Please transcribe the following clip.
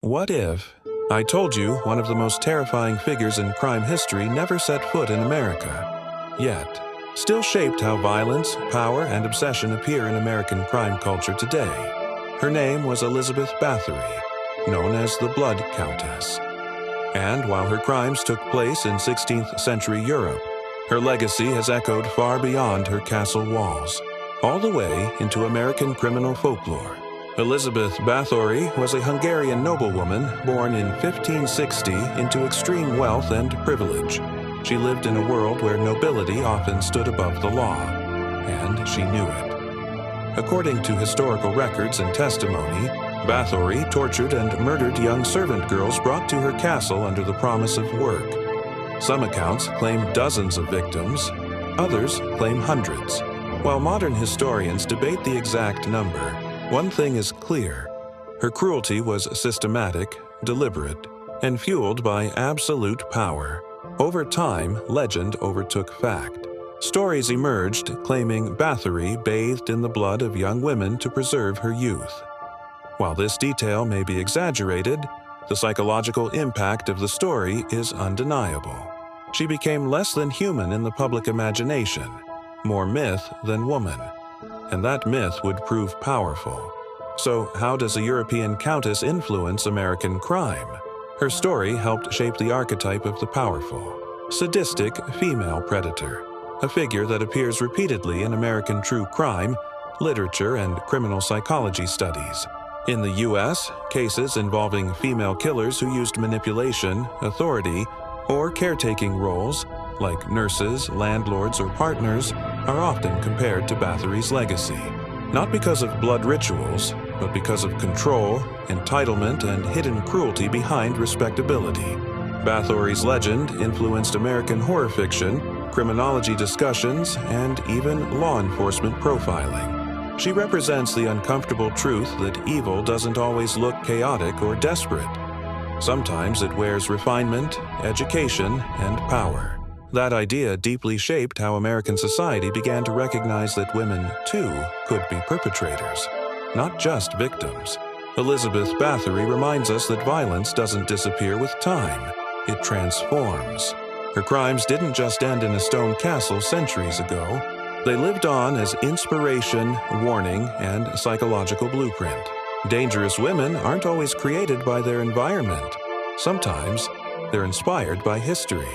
What if I told you one of the most terrifying figures in crime history never set foot in America, yet still shaped how violence, power, and obsession appear in American crime culture today? Her name was Elizabeth Bathory, known as the Blood Countess. And while her crimes took place in 16th century Europe, her legacy has echoed far beyond her castle walls, all the way into American criminal folklore. Elizabeth Bathory was a Hungarian noblewoman born in 1560 into extreme wealth and privilege. She lived in a world where nobility often stood above the law, and she knew it. According to historical records and testimony, Bathory tortured and murdered young servant girls brought to her castle under the promise of work. Some accounts claim dozens of victims, others claim hundreds. While modern historians debate the exact number, one thing is clear: her cruelty was systematic, deliberate, and fueled by absolute power. Over time, legend overtook fact. Stories emerged claiming Bathory bathed in the blood of young women to preserve her youth. While this detail may be exaggerated, the psychological impact of the story is undeniable. She became less than human in the public imagination, more myth than woman. And that myth would prove powerful. So how does a European countess influence American crime? Her story helped shape the archetype of the powerful, sadistic female predator, a figure that appears repeatedly in American true crime, literature, and criminal psychology studies. In the U.S., cases involving female killers who used manipulation, authority, or caretaking roles, like nurses, landlords, or partners, are often compared to Bathory's legacy. Not because of blood rituals, but because of control, entitlement, and hidden cruelty behind respectability. Bathory's legend influenced American horror fiction, criminology discussions, and even law enforcement profiling. She represents the uncomfortable truth that evil doesn't always look chaotic or desperate. Sometimes it wears refinement, education, and power. That idea deeply shaped how American society began to recognize that women, too, could be perpetrators, not just victims. Elizabeth Bathory reminds us that violence doesn't disappear with time, it transforms. Her crimes didn't just end in a stone castle centuries ago. They lived on as inspiration, warning, and psychological blueprint. Dangerous women aren't always created by their environment. Sometimes they're inspired by history.